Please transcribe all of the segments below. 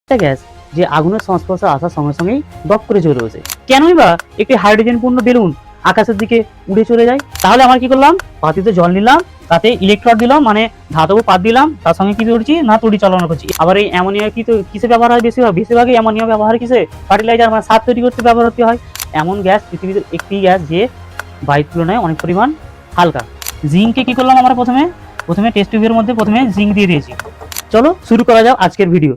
একটা গ্যাস যে আগুনের সংস্পর্শে আসার সঙ্গে সঙ্গেই দপ করে জ্বলে ওঠে। কেনই বা একটি হাইড্রোজেনপূর্ণ বেলুন আকাশের দিকে উড়ে চলে যায়? তাহলে আমরা কি করলাম, বাতিতে জল নিলাম, তাতে ইলেকট্রড দিলাম, মানে ধাতব পাত দিলাম, তার সঙ্গে কি করছি না তড়ি চালনা করছি। আবার এই অ্যামোনিয়া কি তো কিসে ব্যবহার হয়? বেশিরভাগই অ্যামোনিয়া ব্যবহার কিসে? ফার্টিলাইজার মানে সার তৈরি করতে ব্যবহার হতে হয়। এমন গ্যাস পৃথিবীতে একটি গ্যাস যে বায়ুর তুলনায় অনেক পরিমাণ হালকা। জিঙ্ককে কি করলাম আমরা প্রথমে টেস্ট টিউবের মধ্যে প্রথমে জিঙ্ক দিয়ে দিয়েছি। চলো শুরু করা যাক আজকের ভিডিও।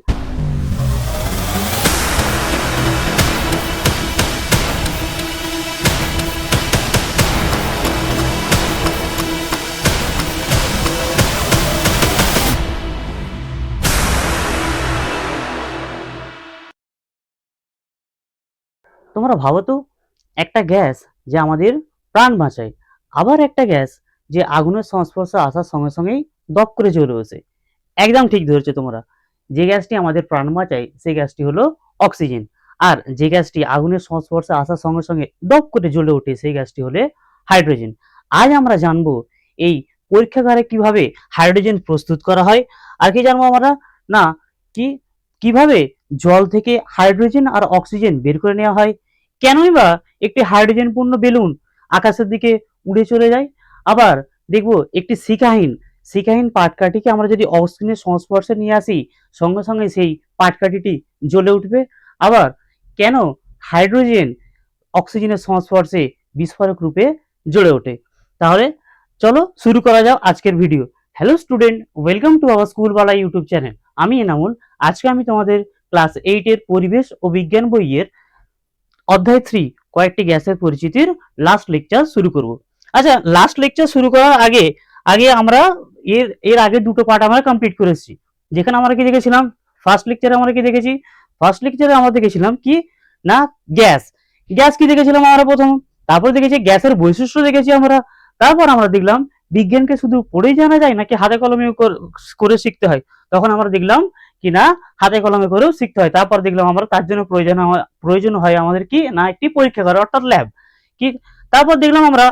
তোমরা ভাবো তো, একটা গ্যাস যে আমাদের প্রাণ বাঁচায়, আবার একটা গ্যাস যে আগুনের সংস্পর্শে আসার সঙ্গে সঙ্গেই দপ করে জ্বলে ওঠে। একদম ঠিক ধরেছো তোমরা। যে গ্যাসটি আমাদের প্রাণ বাঁচায় সেই গ্যাসটি হলো অক্সিজেন, আর যে গ্যাসটি আগুনের সংস্পর্শে আসার সঙ্গে সঙ্গে দপ করে জ্বলে ওঠে সেই গ্যাসটি হলো হাইড্রোজেন। আজ আমরা জানবো এই পরীক্ষাগারে কিভাবে হাইড্রোজেন প্রস্তুত করা হয়। আর কি জানবো আমরা না, কি কিভাবে জল থেকে হাইড্রোজেন আর অক্সিজেন বের করে নেওয়া হয়, কেনই বা একটি হাইড্রোজেনপূর্ণ বেলুন আকাশের দিকে উড়ে চলে যায়। আবার দেখবো একটি শিখাহীন পাটকাঠিকে আমরা যদি অক্সিজেনের সংস্পর্শে নিয়ে আসি, সঙ্গে সঙ্গে সেই পাটকাঠিটি জ্বলে উঠবে। আবার কেন হাইড্রোজেন অক্সিজেনের সংস্পর্শে বিস্ফোরক রূপে জ্বলে ওঠে। তাহলে চলো শুরু করা যাক আজকের video. Hello student, welcome to our স্কুলবালা ইউটিউব চ্যানেল। আমি এনামুল। আজকে আমি তোমাদের ক্লাস 8 এর পরিবেশ ও বিজ্ঞান বইয়ের অধ্যায় 3 কয়েকটি গ্যাসের পরিচিতির লাস্ট লেকচার শুরু করব। আচ্ছা, লাস্ট লেকচার শুরু করার আগে আগে আমরা এর আগে দুটো পার্ট আমরা কমপ্লিট করেছি। যেখানে আমরা কি দেখেছিলাম, ফার্স্ট লেকচারে আমরা কি দেখেছি, ফার্স্ট লেকচারে আমরা দেখেছিলাম কি না গ্যাস। গ্যাস কি দেখেছিলাম আমরা প্রথম, তারপর দেখেছি গ্যাসের বৈশিষ্ট্য দেখেছি আমরা, তারপর আমরা দেখলাম বিজ্ঞানকে শুধু পড়েই জানা যায় নাকি হাতে কলমে করে শিখতে হয়। তখন আমরা দেখলাম কি না হাতে কলমে করেও শিখতে হয়। তারপর দেখলাম আমরা তার জন্য প্রয়োজন হয় আমাদের কি না একটি পরীক্ষাগার অর্থাৎ ল্যাব। কি তারপর দেখলাম আমরা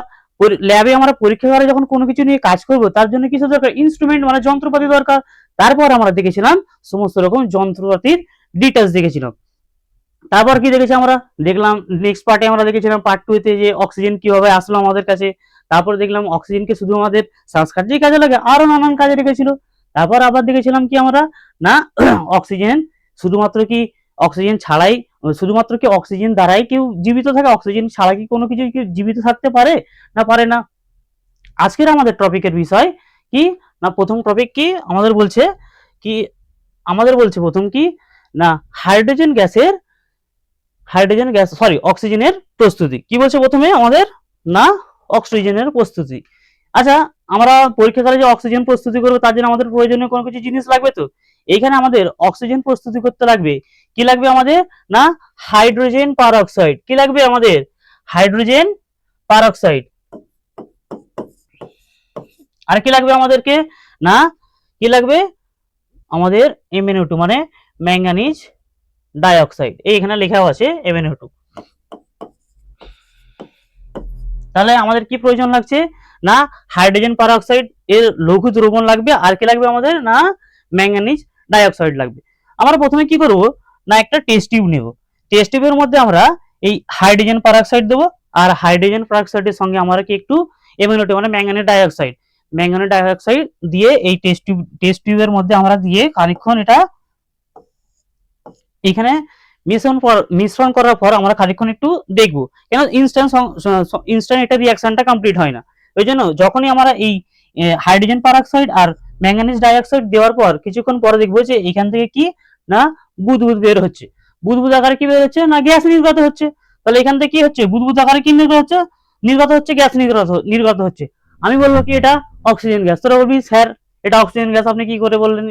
ল্যাবে আমরা পরীক্ষাগারে যখন কোনো কিছু নিয়ে কাজ করব তার জন্য কিছু দরকার, ইনস্ট্রুমেন্ট মানে যন্ত্রপাতি দরকার। তারপর আমরা দেখেছিলাম সমস্ত রকম যন্ত্রপাতির ডিটেলস দেখেছিলাম। তারপর কি দেখেছি আমরা দেখলাম নেক্সট পার্টে আমরা দেখেছিলাম পার্ট 2 তে যে অক্সিজেন কিভাবে আসলো আমাদের কাছে। তারপর দেখলাম অক্সিজেনকে শুধু আমাদের শ্বাসকার্যেই কাজে লাগে, আরো নানান কাজে রেখেছিল। তারপর আবার দেখেছিলাম কি আমরা না অক্সিজেন শুধুমাত্র কি অক্সিজেন ছাড়াই শুধুমাত্র কি অক্সিজেন দ্বারাই কেউ জীবিত থাকে, অক্সিজেন ছাড়া কি কোনো কিছু কি জীবিত থাকতে পারে না পারে না। আজকের আমাদের টপিকের বিষয় কি না, প্রথম টপিক কি কি আমাদের বলছে প্রথম কি না অক্সিজেনের প্রস্তুতি। কি বলছে প্রথমে আমাদের না অক্সিজেনের প্রস্তুতি। আচ্ছা, আমরা পরীক্ষাগারে যে অক্সিজেন প্রস্তুতি করবো তার জন্য আমাদের প্রয়োজনীয় কোনো কিছু জিনিস লাগবে। তো এইখানে আমাদের অক্সিজেন প্রস্তুতি করতে লাগবে কি লাগবে আমাদের না হাইড্রোজেন পারঅক্সাইড। কি লাগবে আমাদের হাইড্রোজেন পারঅক্সাইড। আর কি লাগবে আমাদেরকে না কি লাগবে আমাদের MnO2 মানে ম্যাঙ্গানিজ ডাইঅক্সাইড। এইখানে লেখাও আছে MnO2। তাহলে আমাদের কি প্রয়োজন লাগছে না হাইড্রোজেন পারঅক্সাইড এর লঘু দ্রবণ লাগবে। আর কি লাগবে আমাদের না ম্যাঙ্গানিজ ডাইঅক্সাইড লাগবে। আমরা প্রথমে কি করব না একটা টেস্ট টিউব নেব। টেস্ট টিউবের মধ্যে আমরা এই হাইড্রোজেন পারঅক্সাইড দেবো, আর হাইড্রোজেন পারঅক্সাইডের সঙ্গে আমরা কি একটু MnO2 মানে ম্যাঙ্গানিজ ডাইঅক্সাইড দিয়ে এই টেস্ট টিউবের মধ্যে আমরা দিয়ে খানিকক্ষণ এটা এখানে মিশ্রণ করার পর আমরা খানিকক্ষণ একটু দেখবো, কেন ইনস্ট্যান্ট এটা রিঅ্যাকশনটা কমপ্লিট হয় না। ওই জন্য যখনই আমরা এই হাইড্রোজেন পারঅক্সাইড আর ম্যাঙ্গানিজ ডাইঅক্সাইড দেওয়ার পর কিছুক্ষণ পরে দেখবো যে এখান থেকে কি না বুদবুদ বের হচ্ছে। বুদবুদ আকারে কি বের হচ্ছে না গ্যাস নির্গত হচ্ছে। তাহলে এখান থেকে কি হচ্ছে বুদবুদ আকারে কি নির্গত হচ্ছে গ্যাস নির্গত হচ্ছে। আমি বলবো কি এটা অক্সিজেন গ্যাস। তোরা বলবি স্যার এটা অক্সিজেন গ্যাস, আপনি কি করে বললেন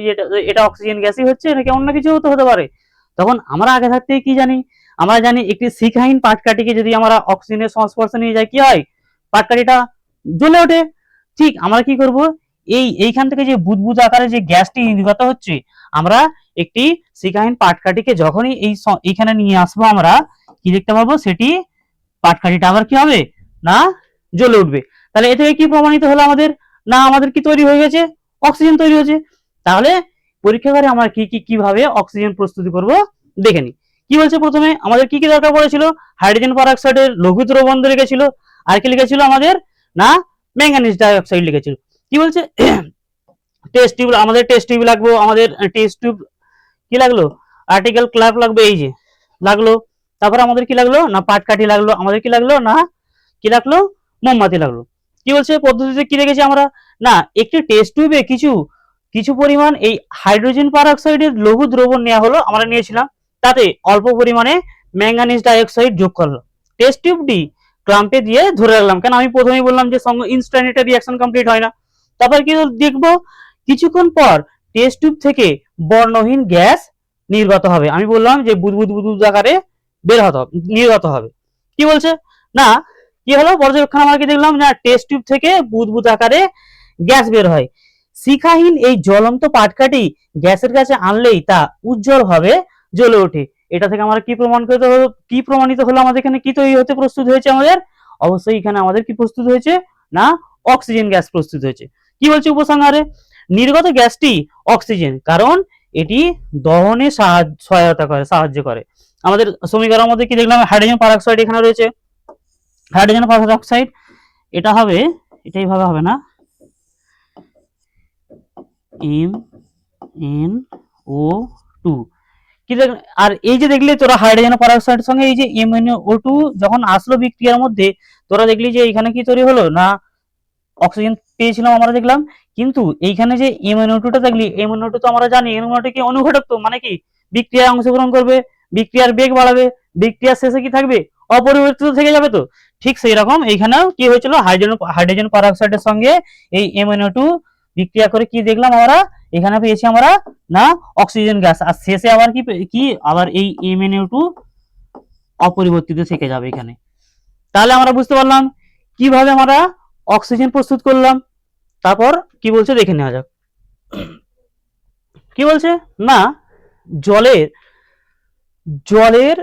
এটা অক্সিজেন গ্যাসই হচ্ছে নাকি অন্য কিছু হতে পারে। তখন আমরা আগে থাকতে কি জানি, আমরা জানি একটি শিখাহীন পাটকাঠিকে যদি আমরা অক্সিজেনের সংস্পর্শে নিয়ে যাই কি হয়, পাটকাঠিটা জ্বলে ওঠে। ঠিক আমরা কি করব এইখান থেকে যে বুদবুদ আকারে যে গ্যাসটি নির্গত হচ্ছে, আমরা একটি শিখাহীন পাটকাঠিকে যখনই এইখানে নিয়ে আসবো আমরা কি দেখতে পাবো, সেটি পাটকাঠিটা আবার কি হবে না জ্বলে উঠবে। তাহলে এ থেকে কি প্রমাণিত হলো আমাদের না আমাদের কি তৈরি হয়ে গেছে অক্সিজেন তৈরি হয়েছে। তাহলে পরীক্ষাগারে আমরা কিভাবে অক্সিজেন প্রস্তুতি করব দেখে নি। কি বলছে প্রথমে আমাদের কি দরকার পড়েছিল, হাইড্রোজেন পারঅক্সাইডের লঘু দ্রবন্ধ লিখেছিল, আর কি লিখেছিল আমাদের না ম্যাঙ্গানিজ ডাইঅক্সাইড লিখেছিল। কি বলছে টেস্ট টিউব, আমাদের টেস্ট টিউব লাগবে, আমাদের টেস্ট টিউব কি লাগলো, আর্টিকেল ক্ল্যাপ লাগবে, এই যে লাগলো। তারপরে আমাদের কি লাগলো না পাটকাঠি লাগলো, আমাদের কি লাগলো না কি লাগলো মোমবাতি লাগলো। কি বলছে পদ্ধতিতে কি দেখেছি আমরা না একটি টেস্ট টিউবে কিছু কিছু পরিমাণ এই হাইড্রোজেন পারঅক্সাইডের লঘু দ্রবণ নেওয়া হলো, আমরা নিয়েছিলাম, তাতে অল্প পরিমাণে ম্যাঙ্গানিজ ডাইঅক্সাইড যোগ করলো। টেস্ট টিউবটি ক্লাম্পে দিয়ে ধরে রাখলাম, কেন আমি প্রথমেই বললাম যে সঙ্গে ইনস্ট্যান্ট এটা রিঅ্যাকশন কমপ্লিট হয় না। তারপর কি দেখবো কিছুক্ষণ পর টেস্ট টিউব থেকে বর্ণহীন গ্যাস নির্গত হবে, আমি বললাম যে বুদবুদ বুদবুদ আকারে বের হতে হবে, নির্গত হবে। কি বলছে না কি হলো পর্যবেক্ষণ আমরা কি দেখলাম না টেস্ট টিউব থেকে বুদবুদ আকারে গ্যাস বের হয়। শিখাহীন এই জ্বলন্ত পাটকাঠি গ্যাসের কাছে আনলেই তা উজ্জ্বল ভাবে জ্বলে ওঠে। এটা থেকে আমরা কি প্রমাণ করতে হলো, কি প্রমাণিত হলো আমাদের এখানে কি তৈরি হতে প্রস্তুত হয়েছে, আমাদের অবশ্যই এখানে আমাদের কি প্রস্তুত হয়েছে না অক্সিজেন গ্যাস প্রস্তুত হয়েছে। কি বলছে উপসংহারে নির্গত গ্যাসটি অক্সিজেন, কারণ এটি দহনে সাহায্য করে। আমাদের সমীকরণের মধ্যে কি দেখলাম হাইড্রোজেন পারঅক্সাইড এখানে রয়েছে, হাইড্রোজেন পারঅক্সাইড এটা হবে, এটা এইভাবে হবে না MnO2 কি দেখ, আর এই যে দেখলি তোরা হাইড্রোজেন পারঅক্সাইডের সঙ্গে এই যে MnO2 যখন আসলো বিক্রিয়ার মধ্যে তোরা দেখলি যে এখানে কি তৈরি হলো না অক্সিজেন পেয়েছিলাম আমরা দেখলাম, কিন্তু এইখানে যে MnO2টা দেখলি MnO2 তো আমরা জানি MnO2 কি অনুঘটক, তো মানে কি বিক্রিয়ায় অংশগ্রহণ করবে, বিক্রিয়ার বেগ বাড়াবে, বিক্রিয়ার শেষে কি থাকবে অপরিবর্তিত থেকে যাবে। তো ঠিক সেই রকম এইখানেও কি হয়েছিল হাইড্রোজেন পারঅক্সাইডের সঙ্গে এই MnO2 বিক্রিয়া করে কি দেখলাম আমরা এখানে পেয়েছি আমরা না অক্সিজেন গ্যাস, আর শেষে আবার কি আবার এই MnO2 অপরিবর্তিত থেকে যাবে এখানে। তাহলে আমরা বুঝতে পারলাম কিভাবে আমরা অক্সিজেন প্রস্তুত করলাম। তারপর কি বলছে দেখে নেওয়া যাক। কি বলছে না জলের জলের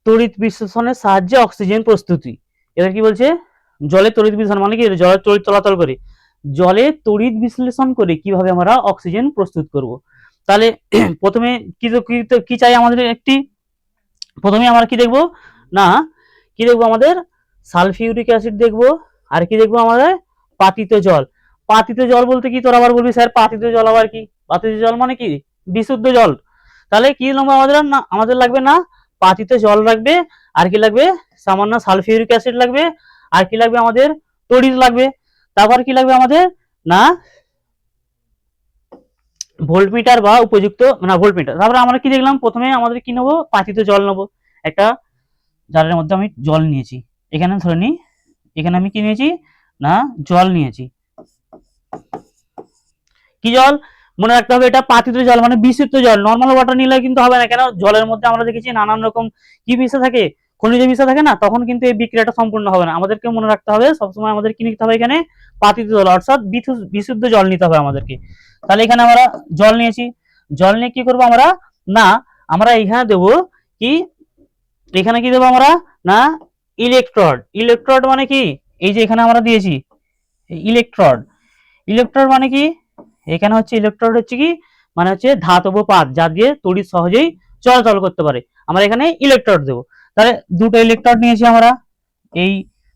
তড়িৎ বিশ্লেষণের সাহায্যে অক্সিজেন প্রস্তুতি। এবার কি বলছে জলের তড়িৎ বিশ্লেষণ মানে কি জলের তড়িৎ চলাচল করে, জলের তড়িৎ বিশ্লেষণ করে কিভাবে আমরা অক্সিজেন প্রস্তুত করব। তাহলে প্রথমে কি চাই আমাদের একটি, প্রথমে আমরা কি দেখব না কি দেখব আমাদের সালফিউরিক অ্যাসিড দেখব, আর কি দেখব আমাদের পাতিত জল। পাতিত জল বলতে কি তোরা আবার বলবি স্যার পাতিত জল আবার কি, পাতিত জল মানে কি বিশুদ্ধ জল। তাহলে কি লাগবে আমাদের না আমাদের লাগবে না পাতিত জল লাগবে, আর কি লাগবে সামান্য সালফিউরিক অ্যাসিড লাগবে, আর কি লাগবে আমাদের তড়িৎ লাগবে। তারপর কি লাগবে আমাদের না ভোল্টমিটার বা উপযুক্ত না ভোল্টমিটার। তারপরে আমরা কি দেখলাম প্রথমে আমাদের কি নেবো পাতিত জল নেবো, একটা জারের মধ্যে আমি জল নিয়েছি, এখানে ধরে নি এখানে আমি কি নিয়েছি না জল নিয়েছি। কি জল মনে রাখতে হবে এটা পাতিত জল মানে বিশুদ্ধ জল, নর্মাল ওয়াটার নিলে কিন্তু হবে না, কেন জলের মধ্যে আমরা দেখেছি নানান রকম কি মিশে থাকে খনিজ মিশে থাকে না, তখন কিন্তু এই বিক্রিয়াটা সম্পূর্ণ হবে না। আমাদেরকে মনে রাখতে হবে সবসময় আমাদের কি নিতে হবে এখানে পাতিত জল অর্থাৎ বিশুদ্ধ জল নিতে হবে আমাদেরকে। তাহলে এখানে আমরা জল নিয়েছি, জল নিয়ে কি করবো আমরা না আমরা এখানে দেবো কি এখানে কি দেবো আমরা না ইলেকট্রড। ইলেকট্রড মানে কি এই যে এখানে আমরা দিয়েছি ইলেকট্রড, ইলেকট্রড মানে কি এখানে হচ্ছে ইলেকট্রড হচ্ছে কি মানে হচ্ছে ধাতব পাত যা দিয়ে তড়িৎ সহজেই চলাচল করতে পারে, আমরা এখানে ইলেকট্রড দেবো। তাহলে দুটো ইলেকট্রড নিয়েছি আমরা এই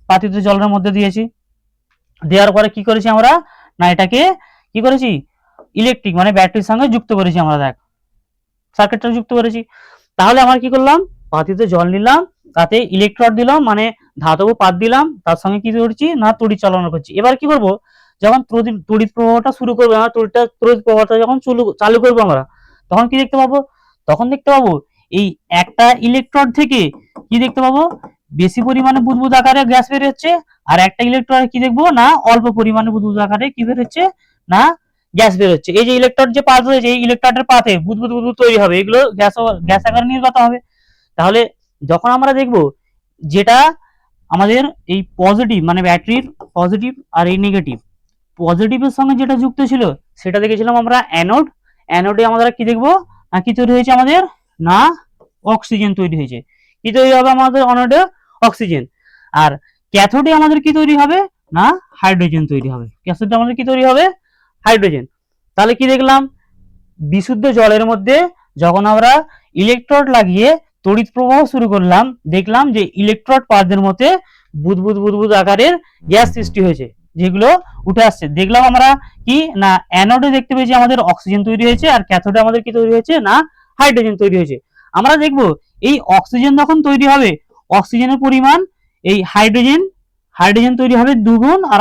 পাতিত জলের মধ্যে দিয়েছি, দেওয়ার পরে কি করেছি আমরা না এটাকে কি করেছি ইলেকট্রিক মানে ব্যাটারির সঙ্গে যুক্ত করেছি, আমরা দেখ সার্কিটটা যুক্ত করেছি। তাহলে আমরা কি করলাম পাতিত জল নিলাম, তাতে ইলেকট্রড দিলাম মানে ধাতব পাত দিলাম, তার সঙ্গে কি করছি না তড়িৎ চালনা করছি। এবার কি করব যখন তড়িৎ প্রবাহটা শুরু করবে আমরা তড়িৎ প্রবাহটা যখন চালু করবো আমরা তখন কি দেখতে পাবো, তখন দেখতে পাবো এই একটা ইলেকট্রড থেকে কি দেখতে পাবো বেশি পরিমাণে বুদবুদ আকারে গ্যাস বের হচ্ছে, আর একটা ইলেকট্রড কি দেখবো না অল্প পরিমাণে বুদবুদ আকারে কি বের হচ্ছে না গ্যাস বের হচ্ছে। এই যে ইলেকট্রড যে পাত রয়েছে এই ইলেকট্রডের পাতে বুদবুদ বুদবুদ তৈরি হবে, এগুলো গ্যাস আকারে নির্গত হবে। তাহলে যখন আমরা দেখব যেটা আমাদের এই পজিটিভ মানে ব্যাটারির পজিটিভ আর এই নেগেটিভ, পজিটিভের সঙ্গে যেটা যুক্ত ছিল সেটা দেখেছিলাম আমরা অ্যানোড, অ্যানোডে আমরা কি দেখবো না কি তৈরি হয়েছে আমাদের না অক্সিজেন তৈরি হয়েছে। কি তৈরি হবে আমাদের অ্যানোডে অক্সিজেন, আর ক্যাথোডে আমাদের কি তৈরি হবে না হাইড্রোজেন তৈরি হবে, ক্যাথোডে আমাদের কি তৈরি হবে হাইড্রোজেন। তাহলে কি দেখলাম বিশুদ্ধ জলের মধ্যে যখন আমরা ইলেকট্রোড লাগিয়ে তড়িৎ প্রবাহ শুরু করলাম, দেখলাম যে ইলেকট্রোড পাতদের মধ্যে বুদবুদ বুদবুদ আকারের গ্যাস সৃষ্টি হয়েছে, যেগুলো উঠে আসছে। দেখলাম আমরা কি না, অ্যানোডে দেখতে পেয়েছি আমাদের অক্সিজেন তৈরি হয়েছে, আর ক্যাথোডে আমাদের কি তৈরি হয়েছে না হাইড্রোজেন তৈরি হয়েছে। আমরা দেখব এই অক্সিজেন যখন তৈরি হবে, অক্সিজেনের পরিমাণ এই হাইড্রোজেন তৈরি হবে দুগুণ, আর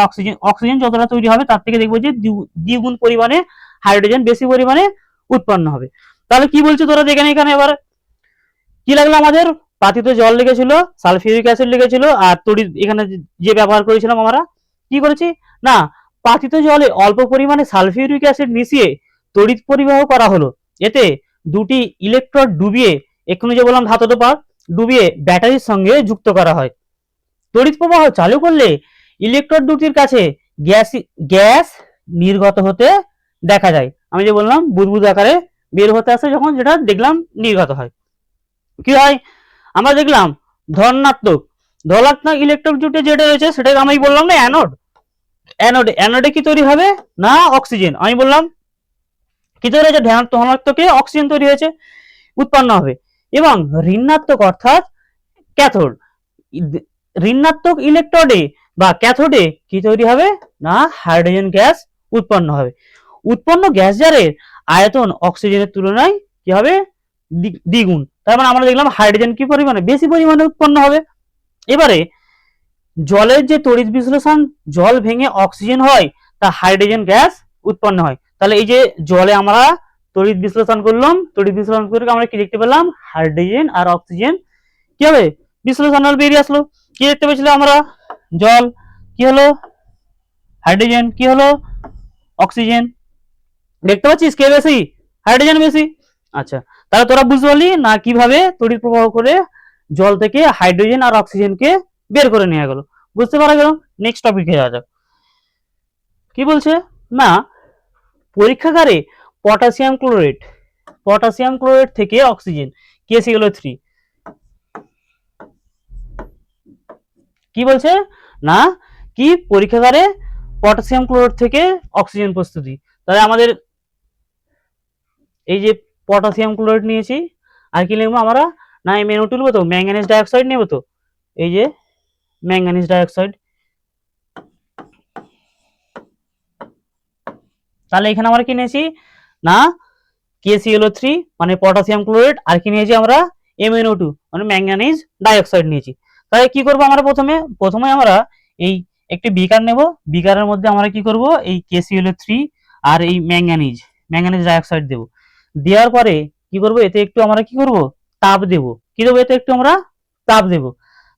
অক্সিজেন যতটা তৈরি হবে তার থেকে দেখবো যে দ্বিগুণ পরিমাণে হাইড্রোজেন বেশি পরিমাণে উৎপন্ন হবে। তাহলে কি বলছে তোরা দেখেন এখানে এবার কি লাগলো, আমাদের পাতিত জল লেগেছিল, সালফিউরিক অ্যাসিড লেগেছিল, আর তড়িৎ এখানে যে ব্যবহার করেছিলাম আমরা কি করেছি না, পাতিত জলে অল্প পরিমাণে সালফিউরিক অ্যাসিড মিশিয়ে তড়িৎ পরিবাহ করা হলো। এতে দুটি ইলেকট্রোড ডুবিয়ে, এক্ষুনি যে বললাম ধাতব পাত, ডুবিয়ে ব্যাটারির সঙ্গে যুক্ত করা হয়। তড়িৎ প্রবাহ চালু করলে ইলেকট্রোড দুটির কাছে গ্যাস নির্গত হতে দেখা যায়। আমি যে বললাম বুদবুদ আকারে বের হতে আসে যখন, যেটা দেখলাম নির্গত হয়। কি হয়, আমরা দেখলাম ধনাত্মক ইলেকট্রন জুটে যেটা রয়েছে সেটাকে আমি বললাম না অ্যানোডে কি তৈরি হবে না অক্সিজেন। আমি বললাম কি তৈরি হয়েছে, ধনাত্মকে অক্সিজেন তৈরি হয়েছে, উৎপন্ন হবে। এবং ঋণাত্মক অর্থাৎ ক্যাথোড, ঋণাত্মক ইলেকট্রোডে বা ক্যাথোডে কি তৈরি হবে না হাইড্রোজেন গ্যাস উৎপন্ন হবে। উৎপন্ন গ্যাস জারের আয়তন অক্সিজেনের তুলনায় কি হবে দ্বিগুণ। তার মানে আমরা দেখলাম হাইড্রোজেন কি পরিমাণে বেশি পরিমাণে উৎপন্ন হবে। এবারে জলের যে তড়িৎ বিশ্লেষণ, জল ভেঙে অক্সিজেন হয়, তা হাইড্রোজেন গ্যাস উৎপন্ন হয়। তাহলে এই যে জলে আমরা তড়িৎ বিশ্লেষণ করলাম, তড়িৎ বিশ্লেষণ করে আমরা কি দেখতে পেলাম, হাইড্রোজেন আর অক্সিজেন কি হবে বিশ্লেষণ বেরিয়ে আসলো। কি দেখতে পেয়েছিলাম আমরা, জল কি হলো হাইড্রোজেন, কি হলো অক্সিজেন। দেখতে পাচ্ছিস কে বেশি, হাইড্রোজেন বেশি। আচ্ছা, তাহলে তোরা বুঝতে পারলি না কিভাবে তড়িৎ প্রবাহ করে জল থেকে হাইড্রোজেন আর অক্সিজেনকে বের করে নেওয়া গেল, বুঝতে পারা গেল। নেক্সট টপিকে যাওয়া যাক। কি বলছে না, পরীক্ষাগারে পটাশিয়াম ক্লোরাইড থেকে অক্সিজেন KClO3, কি বলছে না, কি পরীক্ষাগারে পটাশিয়াম ক্লোরাইড থেকে অক্সিজেন প্রস্তুতি। তাহলে আমাদের এই যে পটাশিয়াম ক্লোরাইড নিয়েছি, আর কি লিখবো আমরা না MnO2 তুলবো, তো ম্যাঙ্গানিজ ডাইঅক্সাইড নেব, তো এই যে ম্যাঙ্গানিজ ডাইঅক্সাইড। তাহলে এখানে আমরা কি নিয়েছি না KClO3 মানে পটাশিয়াম ক্লোরাইড, আর কি নিয়েছি আমরা MnO2 মানে ম্যাঙ্গানিজ ডাইঅক্সাইড নিয়েছি। তাহলে কি করব আমরা প্রথমে আমরা এই একটি বিকার নেব, বিকারের মধ্যে আমরা কি করব এই KClO3 আর এই ম্যাঙ্গানিজ ডাইঅক্সাইড দেব। দেওয়ার পরে কি করব, এতে একটু আমরা কি করব তাপ দেব। কি দেবো, এতে একটু আমরা তাপ দেব।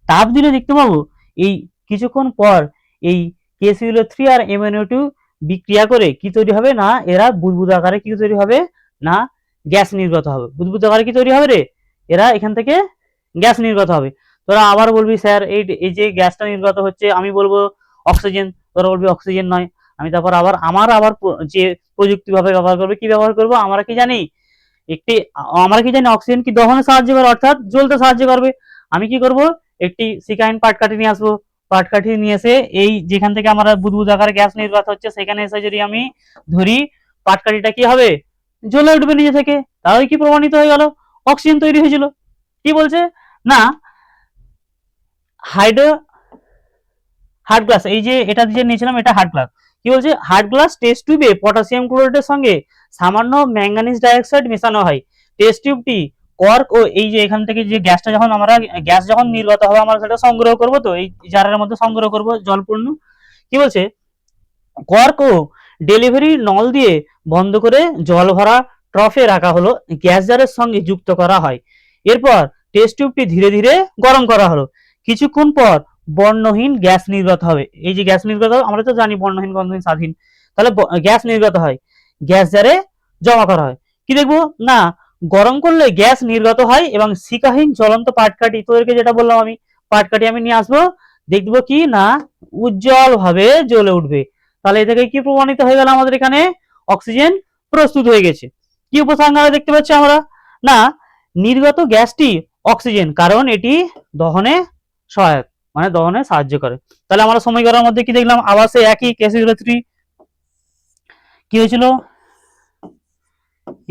তাপ দিলে দেখতে পাবো এই কিছুক্ষণ পর এই KClO3 আর MnO2 বিক্রিয়া করে কি তৈরি হবে না, এরা বুদবুদ আকারে কি তৈরি হবে না গ্যাস নির্গত হবে। বুদবুদ আকারে কি তৈরি হবে রে, এরা এখান থেকে গ্যাস নির্গত হবে। তোরা আবার বলবি স্যার এই যে গ্যাসটা নির্গত হচ্ছে, আমি বলবো অক্সিজেন, তোরা বলবি অক্সিজেন নয়। আমি তারপর আবার যে প্রযুক্তি ভাবে ব্যবহার করবে, কি ব্যবহার করবো আমরা কি জানি, অক্সিজেন কি দহনে সাহায্য করে, অর্থাৎ জ্বলতে সাহায্য করবে। আমি কি করব, একটি সিকাইন পাটকাঠি নিয়ে আসবো, পাটকাঠি নিয়ে এসে এই যেখান থেকে আমরা বুদবুদ আকারে গ্যাস নির্গত হচ্ছে সেখানে এসে যদি আমি ধরি, পাটকাঠিটা কি হবে জ্বলে উঠবে নিজে থেকে। তাহলে কি প্রমাণিত হয়ে গেল অক্সিজেন তৈরি হয়েছিল। কি বলছে না হার্ড গ্লাস, এই যে এটা দিয়ে নিয়েছিলাম এটা হার্ড গ্লাস, কি বলছে হার্ড গ্লাস টেস্ট টিউবে পটাশিয়াম ক্লোরাইডের সঙ্গে সামান্য ম্যাঙ্গানিজ ডাইঅক্সাইড মেশানো হয়। টেস্ট টিউবটি কর্ক ও এই যে এখান থেকে যে গ্যাস যখন নির্গত হবে আমরা সেটা সংগ্রহ করব, তো এই জারের মধ্যে সংগ্রহ করব জলপূর্ণ। কি বলছে কর্ক ও ডেলিভারি নল দিয়ে বন্ধ করে জল ভরা ট্রফে রাখা হলো, গ্যাস জারের সঙ্গে যুক্ত করা হয়। এরপর টেস্ট টিউবটি ধীরে ধীরে গরম করা হলো। কিছুক্ষণ পর বর্ণহীন গ্যাস নির্গত হবে। এই যে গ্যাস নির্গত আমরা তো জানি বর্ণহীন, গন্ধহীন, স্বাধীন। তাহলে গ্যাস নির্গত হয়, গ্যাস জারে জমা করা হয়। কি দেখবো না গরম করলে গ্যাস নির্গত হয় এবং শিকাহীন জ্বলন্ত পাটকাঠি, তোদেরকে যেটা বললাম আমি, পাটকাঠি আমি নিয়ে আসবো, দেখবো কি না উজ্জ্বল ভাবে জ্বলে উঠবে। তাহলে এ থেকে কি প্রমাণিত হয়ে গেল, আমাদের এখানে অক্সিজেন প্রস্তুত হয়ে গেছে। কি উপসংহারে দেখতে পাচ্ছি আমরা না নির্গত গ্যাসটি অক্সিজেন, কারণ এটি দহনে সহায়ক মানে দহনে সাহায্য করে। তাহলে আমরা সমীকরণের মধ্যে কি দেখলাম, আবার সেই একই KClO3 কি হয়েছিল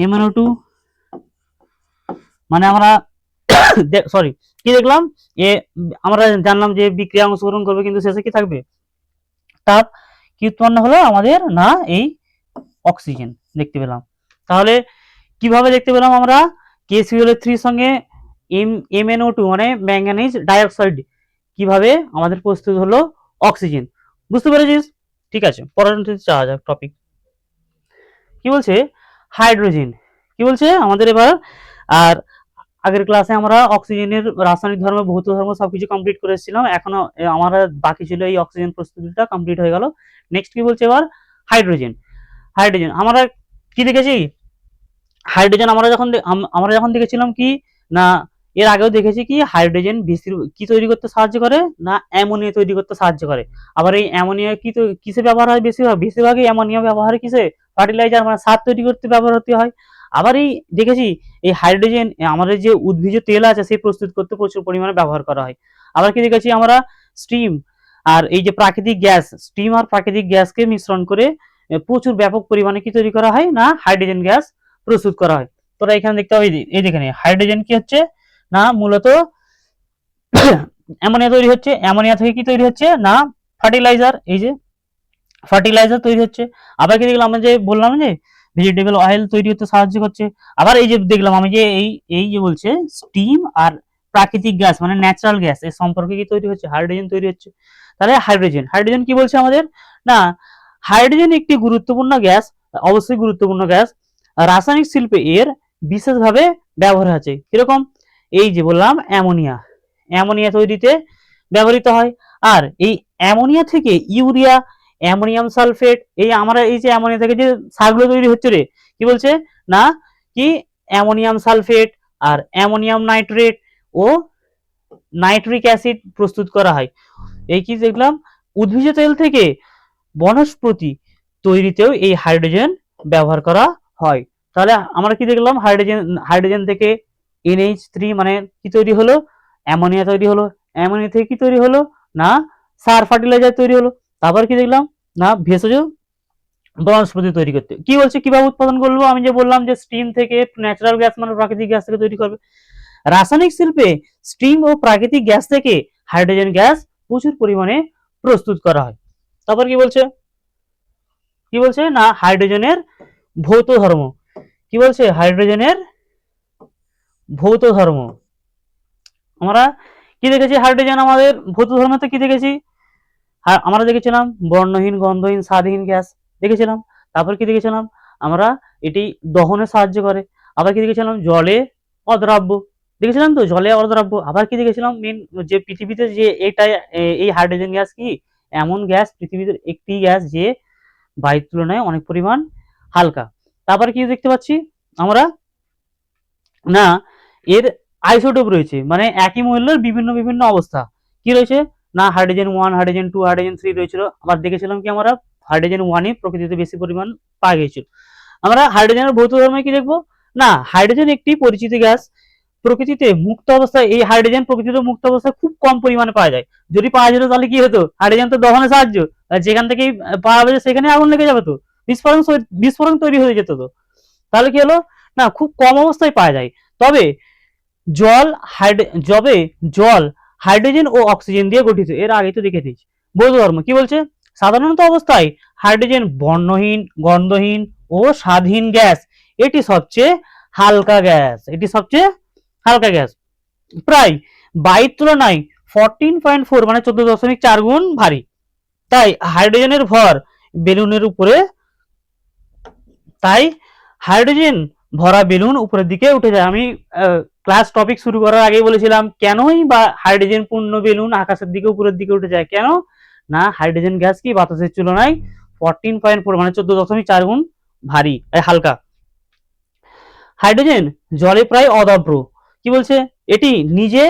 MnO2 মানে আমরা সরি কি দেখলাম, এ আমরা জানলাম যে বিক্রিয়া অংশগ্রহণ করবে কিন্তু শেষে কি থাকবে, তাপ কি উৎপন্ন হলো আমাদের, না এই অক্সিজেন দেখতে পেলাম। তাহলে কিভাবে দেখতে পেলাম আমরা, KClO3 সঙ্গে MnO2 মানে ম্যাঙ্গানিজ ডাইঅক্সাইড কিভাবে আমাদের প্রস্তুত হলো অক্সিজেন, বুঝতে পেরেছিস? ঠিক আছে, পরের যাওয়া যাক টপিক। কি বলছে, হাইড্রোজেন। কি বলছে আমাদের এবার, আর আগের ক্লাসে আমরা অক্সিজেনের রাসায়নিক ধর্ম, ভৌত ধর্ম সবকিছু কমপ্লিট করে এসেছিলাম, এখনো আমার বাকি ছিল এই অক্সিজেন প্রস্তুতিটা কমপ্লিট হয়ে গেল। নেক্সট কি বলছে এবার, হাইড্রোজেন। হাইড্রোজেন আমরা কি দেখেছি, হাইড্রোজেন আমরা যখন দেখেছিলাম কি না, এর আগেও দেখেছি কি হাইড্রোজেন কি তৈরি করতে সাহায্য করে, না অ্যামোনিয়া তৈরি করতে সাহায্য করে। আবার এই অ্যামোনিয়া কিসে ব্যবহার হয়, বেশিরভাগই অ্যামোনিয়া ব্যবহার কিসে, ফার্টিলাইজার মানে সার তৈরি করতে ব্যবহার হতে হয়। আবার এই দেখেছি এই হাইড্রোজেন আমাদের যে উদ্ভিজ তেল আছে সেই প্রস্তুত করতে প্রচুর পরিমাণে ব্যবহার করা হয়। আবার কি দেখেছি আমরা, স্টিম আর এই যে প্রাকৃতিক গ্যাস, স্টিম আর প্রাকৃতিক গ্যাসকে মিশ্রণ করে প্রচুর ব্যাপক পরিমাণে কি তৈরি করা হয়, না হাইড্রোজেন গ্যাস প্রস্তুত করা হয়। তোরা এখানে দেখতে পাবি, এই দেখে নে হাইড্রোজেন কি হচ্ছে, না মূলত অ্যামোনিয়া তৈরি হচ্ছে, অ্যামোনিয়া থেকে কি তৈরি হচ্ছে, না ফার্টিলাইজার, এই যে ফার্টিলাইজার তৈরি হচ্ছে। আবার কি দেখলাম, আমরা যে বললাম যে ভেজিটেবল অয়েল তৈরি হতে সাহায্য করছে। আবার এই যে দেখলাম আমি যে এই যে বলছে স্টিম আর প্রাকৃতিক গ্যাস মানে ন্যাচারাল গ্যাস এর সম্পর্কে কি তৈরি হচ্ছে, হাইড্রোজেন তৈরি হচ্ছে। তাহলে হাইড্রোজেন, হাইড্রোজেন কি বলছে আমাদের, না হাইড্রোজেন একটি গুরুত্বপূর্ণ গ্যাস, অবশ্যই গুরুত্বপূর্ণ গ্যাস, রাসায়নিক শিল্পে এর বিশেষভাবে ব্যবহার আছে। কিরকম, এই যে বললাম অ্যামোনিয়া, অ্যামোনিয়া তৈরিতে ব্যবহৃত হয়। আর এই অ্যামোনিয়া থেকে ইউরিয়া, অ্যামোনিয়াম সালফেট, এই আমরা এই যে অ্যামোনিয়া থেকে যে সারগুলো তৈরি হচ্ছে রে, কি বলছে, না কি অ্যামোনিয়াম সালফেট আর অ্যামোনিয়াম নাইট্রেট ও নাইট্রিক অ্যাসিড প্রস্তুত করা হয়। এই কি দেখলাম, উদ্ভিজ তেল থেকে বনস্পতি তৈরিতেও এই হাইড্রোজেন ব্যবহার করা হয়। তাহলে আমরা কি দেখলাম, হাইড্রোজেন থেকে NH3 মানে কি তৈরি হলো, অ্যামোনিয়া তৈরি হলো, অ্যামোনিয়া থেকে কি তৈরি হলো, না সার ফার্টিলাইজার তৈরি হলো। তারপর কি দেখলাম, না ভেষজ বনস্পতি তৈরি করতে। কি বলছে কিভাবে উৎপাদন করবো, আমি যে বললাম যে স্টিম থেকে, ন্যাচারাল গ্যাস মানে প্রাকৃতিক গ্যাস থেকে তৈরি করবে। রাসায়নিক শিল্পে স্টিম ও প্রাকৃতিক গ্যাস থেকে হাইড্রোজেন গ্যাস প্রচুর পরিমাণে প্রস্তুত করা হয়। তারপর কি বলছে, কি বলছে, না হাইড্রোজেনের ভৌত ধর্ম। কি বলছে, হাইড্রোজেনের ভৌত ধর্ম। আমরা কি দেখেছি, হাইড্রোজেন আমাদের ভৌত ধর্মতে কি দেখেছি, আমরা দেখেছিলাম বর্ণহীন, গন্ধহীন, স্বাদহীন গ্যাস দেখেছিলাম। তারপর কি দেখেছিলাম আমরা, এটি দহনে সাহায্য করে। আবার কি দেখেছিলাম, জলে অদ্রাব্য দেখেছিলাম, তো জলে অদ্রাব্য। আবার কি দেখেছিলাম, মেন যে পৃথিবীতে যে এই হাইড্রোজেন গ্যাস কি এমন গ্যাস, পৃথিবীতে একটি গ্যাস যে বায়ুর তুলনায় অনেক পরিমাণ হালকা। তারপর কি দেখতে পাচ্ছি আমরা, না এর আইসোটোপ রয়েছে, মানে একই মৌলের বিভিন্ন বিভিন্ন অবস্থা কি রয়েছে, না হাইড্রোজেন 1, হাইড্রোজেন 2, হাইড্রোজেন 3 রয়েছিল। আবার দেখেছিলাম কি আমরা, হাইড্রোজেন 1 প্রকৃতিতে বেশি পরিমাণ পাওয়া গিয়েছিল। আমরা হাইড্রোজেনের ভৌত ধর্মে কি দেখবো, না হাইড্রোজেন একটি পরিচিত গ্যাস, প্রকৃতিতে মুক্ত অবস্থায় এই হাইড্রোজেন প্রকৃতিতে মুক্ত অবস্থায় খুব কম পরিমাণে পাওয়া যায়। যদি পাওয়া যেত তাহলে কি হতো, হাইড্রোজেন তো দহনে সাহায্য, যেখান থেকেই পাওয়া যাবে সেখানে আগুন লেগে যাবে, তো বিস্ফোরণ তৈরি হয়ে যেত। তো তাহলে কি হলো, না খুব কম অবস্থায় পাওয়া যায়। তবে জল যবে জল হাইড্রোজেন ও অক্সিজেন দিয়ে গঠিত, এর আগে তো দেখে দিয়েছি। বৌদ্ধ ধর্ম কি বলছে, সাধারণত অবস্থায় হাইড্রোজেন বর্ণহীন, গন্ধহীন ও স্বাদহীন গ্যাস, এটি সবচেয়ে হালকা গ্যাস, এটি সবচেয়ে হালকা গ্যাস, প্রায় বায়ুর তুলনায় 14.4 মানে 14.4 গুণ ভারী। তাই হাইড্রোজেনের ভর বেলুনের উপরে, তাই হাইড্রোজেন ভরা বেলুন উপরের দিকে উঠে যায়। আমি ক্লাস টপিক শুরু করার আগেই বলেছিলাম কেনই বা হাইড্রোজেন পূর্ণ বেলুন আকাশের দিকে উপরের দিকে উঠে যায়, কেন না হাইড্রোজেন গ্যাস কি বাতাসের তুলনায় 14.4 মানে 14.4 গুণ ভারী, হালকা। হাইড্রোজেন জলে প্রায় অদ্রাব্য। কি বলছে, এটি নিজে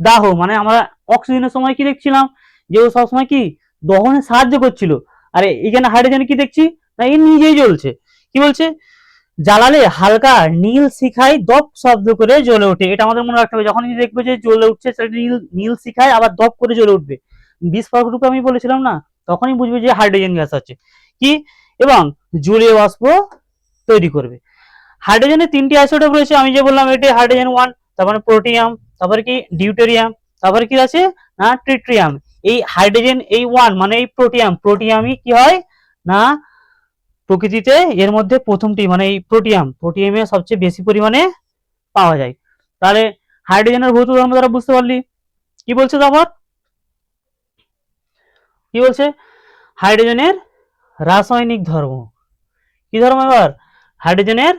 দাহ মানে আমরা অক্সিজেনের সময় কি দেখছিলাম, যে ও সবসময় কি দহনে সাহায্য করছিল, আর এখানে হাইড্রোজেন কি দেখছি, না এই নিজেই জ্বলছে। কি বলছে, জ্বালালে হালকা নীল শিখায় দপ শব্দ করে জ্বলে ওঠে। এটা আমাদের মনে রাখতে হবে, যখন দেখবে যে জ্বলে উঠছে সেটা নীল শিখায় আবার দপ করে জ্বলে উঠবে, বিস্ফোরক রূপে আমি বলেছিলাম না, তখনই বুঝবে যে হাইড্রোজেন গ্যাস আছে কি, এবং জলীয় বাষ্প তৈরি করবে। হাইড্রোজেনের 3টি আইসোটোপ রয়েছে, আমি যে বললাম এটি হাইড্রোজেন 1, তারপরে প্রোটিয়াম, তারপরে কি ডিউটেরিয়াম, তারপরে কি আছে না ট্রিটিয়াম। এই হাইড্রোজেন এই 1 মানে এই প্রোটিয়ামই কি হয় না প্রকৃতিতে এর মধ্যে প্রথমটি মানে এই প্রোটিয়ামে সবচেয়ে বেশি পরিমাণে পাওয়া যায়। তাহলে হাইড্রোজেনের ভৌত ধর্ম দ্বারা বুঝতে পারলি। কি বলছে তারপর কি বলছে হাইড্রোজেনের রাসায়নিক ধর্ম। কি ধর্ম এবার হাইড্রোজেনের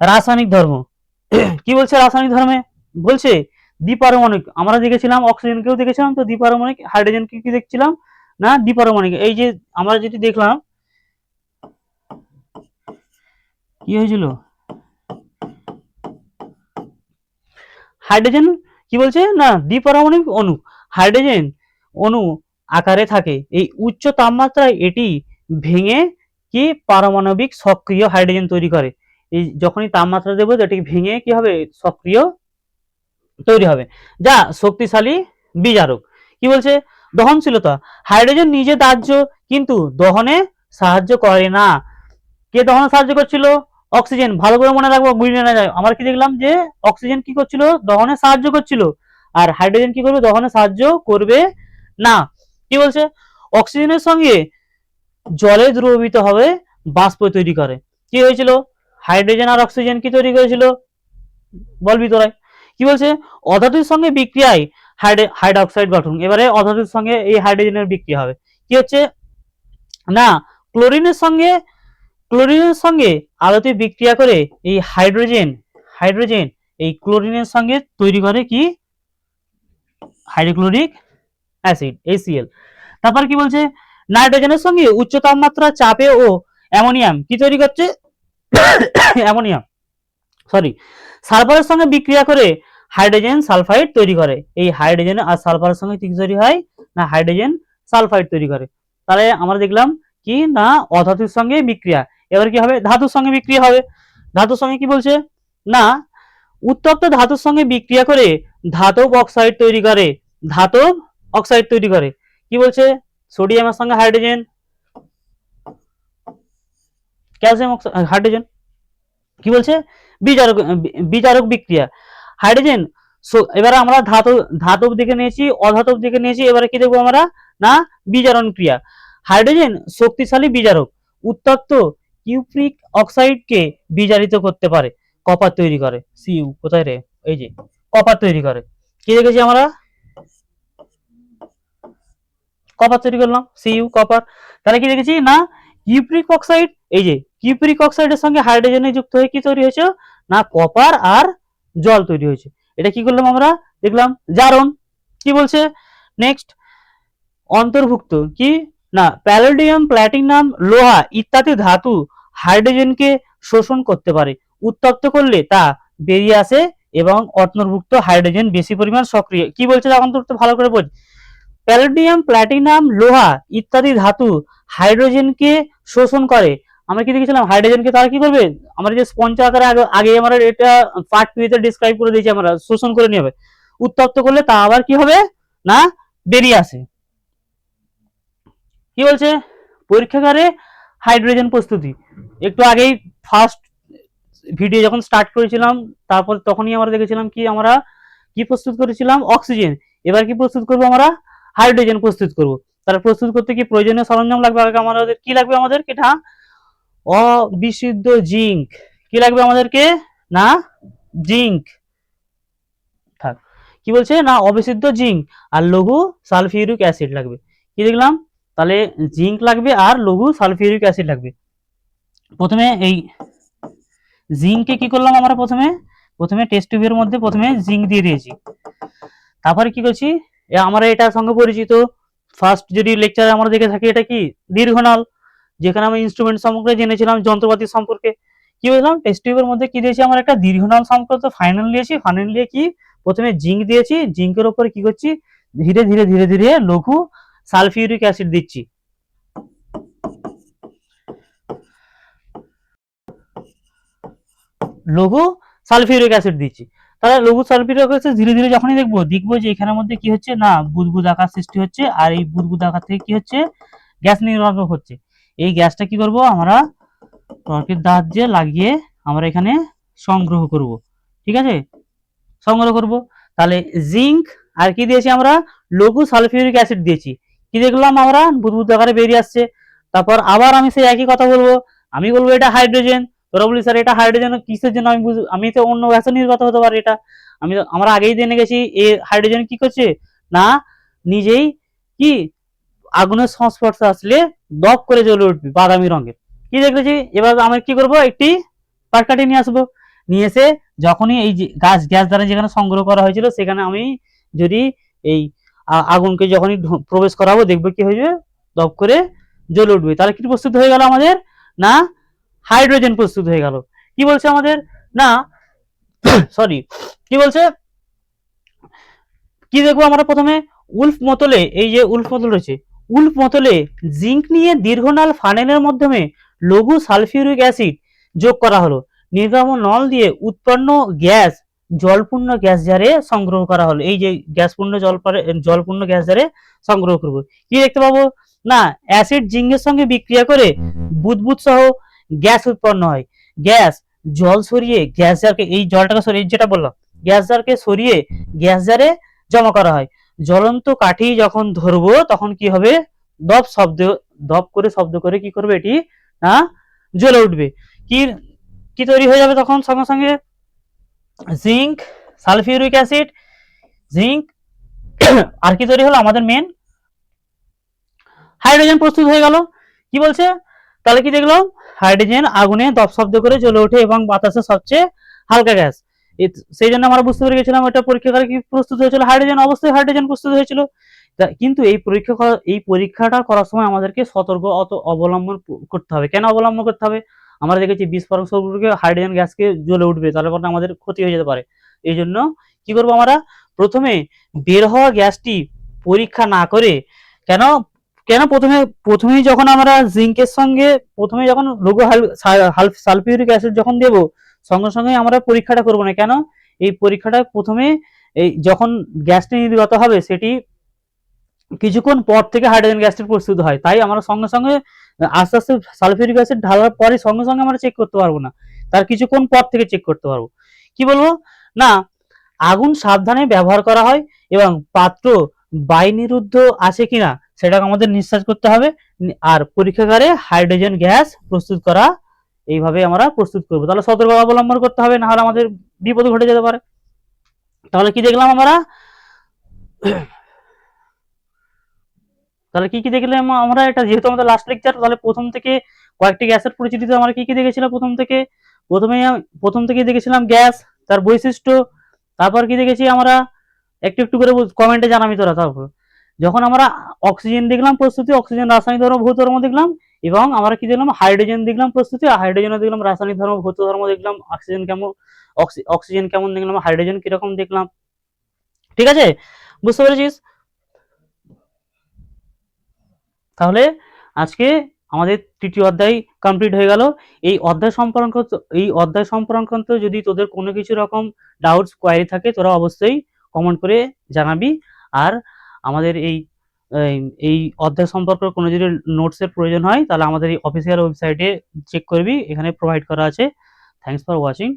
রাসায়নিক ধর্ম। কি বলছে রাসায়নিক ধর্মে বলছে দ্বিপারমাণবিক। আমরা দেখেছিলাম অক্সিজেনকেও দেখেছিলাম, তো দ্বিপারমাণবিক হাইড্রোজেনকে কি দেখছিলাম না দ্বিপারমাণবিক। এই যে আমরা যেটি দেখলাম কি হয়েছিল হাইড্রোজেন কি বলছে না দ্বিপারমাণবিক অণু। হাইড্রোজেন অণু আকারে থাকে, এই উচ্চ তাপমাত্রায় এটি ভেঙে কি পারমাণবিক সক্রিয় হাইড্রোজেন তৈরি করে। এই যখনই তাপমাত্রা দেবো এটি ভেঙে কি হবে সক্রিয় তৈরি হবে, যা শক্তিশালী বিজারক। কি বলছে দহনশীলতা। হাইড্রোজেন নিজে দাহ্য কিন্তু দহনে সাহায্য করে না। কে দহনে সাহায্য করছিল অক্সিজেন। ভালো করে মনে রাখবো গুলিয়ে না যায়। আমরা কি দেখলাম যে অক্সিজেন কি করছিল দহনে সাহায্য করছিল, আর হাইড্রোজেন কি করবে দহনে সাহায্য করবে না। কি বলছে অক্সিজেনের সঙ্গে জলে দ্রবীভূত হবে বাষ্প তৈরি করে। কি হয়েছিল হাইড্রোজেন আর অক্সিজেন কি তৈরি করেছিল বলবি তোরাই। কি বলছে অধাতুর সঙ্গে বিক্রিয়ায় হাইড্রোক্সাইড গঠন। এবারে অধাতুর সঙ্গে এই হাইড্রোজেনের বিক্রিয়া হবে। কি হচ্ছে না ক্লোরিনের সঙ্গে আলোতে বিক্রিয়া করে এই হাইড্রোজেন এই ক্লোরিনের সঙ্গে তৈরি করে কি হাইড্রোক্লোরিক অ্যাসিড HCl। তারপর কি বলছে নাইট্রোজেনের সঙ্গে উচ্চ তাপমাত্রা চাপে ও অ্যামোনিয়াম কি তৈরি করছে সালফারের সঙ্গে বিক্রিয়া করে হাইড্রোজেন সালফাইড তৈরি করে। এই হাইড্রোজেন আর সালফারের সঙ্গে কি তৈরি হয় না হাইড্রোজেন সালফাইড তৈরি করে। তাহলে আমরা দেখলাম কি না অধাতুর সঙ্গে বিক্রিয়া। এবার কি হবে ধাতুর সঙ্গে বিক্রিয়া হবে। ধাতুর সঙ্গে কি বলছে না উত্তপ্ত ধাতুর সঙ্গে বিক্রিয়া করে ধাতব অক্সাইড তৈরি করে। কি বলছে সোডিয়ামের সঙ্গে হাইড্রোজেন ক্যালসিয়াম হাইড্রোজেন কি বলছে বিজারক বিক্রিয়া হাইড্রোজেন। এবারে আমরা ধাতব দিকে নিয়েছি অধাতব দিকে নিয়েছি, এবারে কি দেখবো আমরা না বিজারণ ক্রিয়া। হাইড্রোজেন শক্তিশালী বিজারক, উত্তপ্ত কিউপ্রিক অক্সাইডকে বিজারিত করতে পারে, কপার তৈরি করে। সিইউ কোথায় রে এই যে কপার তৈরি করে। কি দেখেছি আমরা কপার তৈরি করলাম সিইউ কপার। তাহলে কি দেখেছি না কিউপ্রিক অক্সাইড, এই যে কিউপ্রিক অক্সাইডের সঙ্গে হাইড্রোজেনে যুক্ত হয়ে কি তৈরি হয়েছে না কপার আর জল তৈরি হয়েছে। এটা কি করলাম আমরা দেখলাম জারণ। কি বলছে নেক্সট অন্তর্ভুক্ত কি না প্যালোডিয়াম প্ল্যাটিনাম লোহা ইত্যাদি ধাতু হাইড্রোজেনকে শোষণ করতে পারে, উত্তপ্ত করলে তা বেরিয়ে আসে এবং অন্তর্ভুক্ত হাইড্রোজেন বেশি পরিমাণ সক্রিয়। কি বলছে অন্তর্ভুক্ত ভালো করে বোঝ। প্যালোডিয়াম প্ল্যাটিনাম লোহা ইত্যাদি ধাতু হাইড্রোজেনকে শোষণ করে। আমরা কি দেখেছিলাম হাইড্রোজেনকে তারা কি করবে আমরা যে স্পঞ্জ আকারে আগে আমরা এটা পার্ট 2 তে ডেসক্রাইব করে দিয়েছি, আমরা শোষণ করে নিয়ে হবে, উত্তপ্ত করলে তা আবার কি হবে না বেরিয়ে আসে। কি বলছে পরীক্ষাগারে হাইড্রোজেন প্রস্তুতি। একটু আগেই ফার্স্ট ভিডিও যখন স্টার্ট করেছিলাম তারপর তখনই আমরা দেখেছিলাম কি আমরা কি প্রস্তুত করেছিলাম অক্সিজেন। এবার কি প্রস্তুত করব আমরা হাইড্রোজেন প্রস্তুত করব। তাহলে প্রস্তুত করতে কি প্রয়োজনীয় সরঞ্জাম লাগবে আমাদের কি লাগবে আমাদেরকে এটা অবিশুদ্ধ জিঙ্ক। কি লাগবে আমাদেরকে না জিঙ্ক থাক। কি বলছে না অবিশুদ্ধ জিঙ্ক আর লঘু সালফিউরিক অ্যাসিড লাগবে। কি দেখলাম তাহলে জিঙ্ক লাগবে আর লঘু সালফিউরিক অ্যাসিড লাগবে। প্রথমে এই জিঙ্ককে কি করলাম আমরা প্রথমে টেস্ট টিউবের মধ্যে প্রথমে জিঙ্ক দিয়ে দিয়েছি। তারপরে কি করছি আমরা এটার সঙ্গে পরিচিত ফার্স্ট যদি লেকচারে আমরা দেখে থাকি এটা কি দীর্ঘনল, যেখানে আমরা ইনস্ট্রুমেন্ট সম্পর্কে জেনেছিলাম যন্ত্রপাতি সম্পর্কে। কি বললাম টেস্ট টিউবের মধ্যে কি দিয়েছি আমরা একটা দীর্ঘনল সম্পর্কে ফাইনাল দিয়েছি। ফাইনাল দিয়ে কি প্রথমে জিঙ্ক দিয়েছি, জিঙ্কের উপরে কি করছি ধীরে ধীরে ধীরে ধীরে লঘু সালফিউরিক অ্যাসিড দিচ্ছি। লঘু সালফিউরিক অ্যাসিড দিচ্ছি। তাহলে লঘু সালফিউরিক অ্যাসিড ধীরে ধীরে যখনই দেখবো যে এখানের মধ্যে কি হচ্ছে না বুদবুদ আকার সৃষ্টি হচ্ছে, আর এই বুদবুদ আকার থেকে কি হচ্ছে গ্যাস নির্গত হচ্ছে। এই গ্যাসটা কি করব আমরা টর্কের সাহায্যে লাগিয়ে আমরা এখানে সংগ্রহ করব। ঠিক আছে, সংগ্রহ করব। তাহলে জিঙ্ক আর কি দিয়েছি আমরা, লঘু সালফিউরিক অ্যাসিড দিয়েছি। কি দেখলাম আমরা, বুদবুদ আকারে বেরিয়ে আসছে। তারপর আবার আমি সেই একই কথা বলবো, আমি বলবো এটা হাইড্রোজেন, তোরা বলি স্যার এটা হাইড্রোজেন কিসের জন্য, আমি তো অন্য গ্যাসও নির্গত হতে পারে এটা। আমরা আগেই জেনে গেছি এই হাইড্রোজেন কি করছে না, নিজেই কি আগুনের সংস্পর্শে আসলে দপ করে জ্বলে উঠবে বাদামি রঙের। কি দেখেছি, এবার আমি কি করব, একটি পাটকাঠি নিয়ে আসবো, নিয়ে এসে যখনই এই যে গ্যাস দ্বারা যেখানে সংগ্রহ করা হয়েছিল সেখানে আমি যদি এই আগুনকে যখনই প্রবেশ করাবো, দেখবো কি হয়ে যাবে, দপ করে জ্বলে উঠবে। তাহলে কি প্রস্তুত হয়ে গেল আমাদের না, হাইড্রোজেন প্রস্তুত হয়ে গেল। কি বলছে আমাদের না, সরি, কি বলছে, কি দেখবো আমরা প্রথমে, উল্ফ মোতলে, এই যে উল্ফ মোতল রয়েছে, উল্ফ মোতলে জিঙ্ক নিয়ে দীর্ঘনাল ফানেলের মাধ্যমে লঘু সালফিউরিক অ্যাসিড যোগ করা হলো। নির্গমন নল দিয়ে উৎপন্ন গ্যাস জলপূর্ণ গ্যাস জারে সংগ্রহ করা হলো। এই যে গ্যাসপূর্ণ জলপূর্ণ গ্যাস জারে সংগ্রহ করব। কি দেখতে পাবো না, অ্যাসিড জিঙ্কের সঙ্গে বিক্রিয়া করে বুদবুদ সহ গ্যাস উৎপন্ন হয়। গ্যাস জল সরিয়ে গ্যাস জারকে, এই জলটাকে সরিয়ে, যেটা বললাম, গ্যাস জারকে সরিয়ে গ্যাস জারে জমা করা হয়। জ্বলন্ত কাঠি যখন ধরবো তখন কি হবে, দপ করে শব্দ করে কি করবে এটি না, জ্বলে উঠবে। কি কি তৈরি হয়ে যাবে তখন, সঙ্গে সঙ্গে জিঙ্ক, সালফিউরিক অ্যাসিড, জিঙ্ক আর কি তৈরি হলো, আমাদের মেন হাইড্রোজেন প্রস্তুত হয়ে গেল। কি বলছে, তাহলে কি দেখলাম, হাইড্রোজেন আগুনে দপ শব্দ করে জ্বলে ওঠে এবং বাতাসের সবচেয়ে হালকা গ্যাস। সেই জন্য আমরা বুঝতে পেরে গেছিলাম এটা পরীক্ষাগারে কি প্রস্তুত হয়েছিল, হাইড্রোজেন, অবশ্যই হাইড্রোজেন প্রস্তুত হয়েছিল। কিন্তু এই পরীক্ষাটা করার সময় আমাদেরকে সতর্ক অবলম্বন করতে হবে। কেন অবলম্বন করতে হবে, আমরা দেখেছি বিস্ফোরক সম্পর্কে হাইড্রোজেন গ্যাসকে জ্বলে উঠবে, তাহলে পরে আমাদের ক্ষতি হয়ে যেতে পারে। এই জন্য কি করবো আমরা, প্রথমে বের হওয়া গ্যাসটি পরীক্ষা না করে, কেন কেন প্রথমেই যখন আমরা জিঙ্কের সঙ্গে প্রথমে যখন লঘু সালফিউরিক অ্যাসিড যখন দেব, সঙ্গে সঙ্গে আমরা পরীক্ষাটা করব না। কেন, এই পরীক্ষাটা প্রথমে এই যখন গ্যাসটি নির্গত হবে সেটি কিছুক্ষণ পর থেকে হাইড্রোজেন গ্যাসটি প্রস্তুত হয়, তাই আমরা সঙ্গে সঙ্গে আস্তে আস্তে সালফিউরিক অ্যাসিড ঢালার পরে সঙ্গে সঙ্গে আমরা চেক করতে পারবো না, তার কিছুক্ষণ পর থেকে চেক করতে পারবো। কি বলবো না, আগুন সাবধানে ব্যবহার করা হয় এবং পাত্র বায়ুনিরুদ্ধ আছে কিনা সেটাকে আমাদের নিশ্চিত করতে হবে। আর পরীক্ষাগারে হাইড্রোজেন গ্যাস প্রস্তুত করা, এইভাবে আমরা প্রস্তুত করবো। তাহলে সতর্কতা অবলম্বন করতে হবে, না হলে আমাদের বিপদ ঘটে যেতে পারে। তাহলে কি দেখলাম আমরা, তাহলে কি কি দেখলাম আমরা, এটা যেহেতু আমাদের লাস্ট লেকচার, তাহলে প্রথম থেকে কয়েকটি গ্যাসের পরিচিতি আমরা কি কি দেখেছিলাম, প্রথম থেকে দেখেছিলাম গ্যাস, তার বৈশিষ্ট্য, তারপর কি দেখেছি আমরা, একটু একটু করে কমেন্টে জানাবি তোরা। তারপর যখন আমরা অক্সিজেন দেখলাম প্রস্তুতি, অক্সিজেন রাসায়নিক ধর্ম ভৌত ধর্ম দেখলাম, এবং আমরা কি দেখলাম, হাইড্রোজেন দেখলাম প্রস্তুতি, হাইড্রোজেন দেখলাম রাসায়নিক ধর্ম ভৌত ধর্ম দেখলাম, অক্সিজেন কেমন দেখলাম, হাইড্রোজেন কিরকম দেখলাম। ঠিক আছে, বুঝতে পেরেছিস? তাহলে আজকে আমাদের তৃতীয় অধ্যায় কমপ্লিট হয়ে গেল। এই অধ্যায় সম্পর্কিত যদি তোদের কোনো কিছু রকম ডাউটস কোয়ারি থাকে, তোরা অবশ্যই কমেন্ট করে জানাবি। আর আমাদের এই অধ্যায় সম্পর্কে কোনো যদি নোটসের প্রয়োজন হয় তাহলে আমাদের এই অফিসিয়াল ওয়েবসাইটে চেক করবি, এখানে প্রোভাইড করা আছে। Thanks for watching.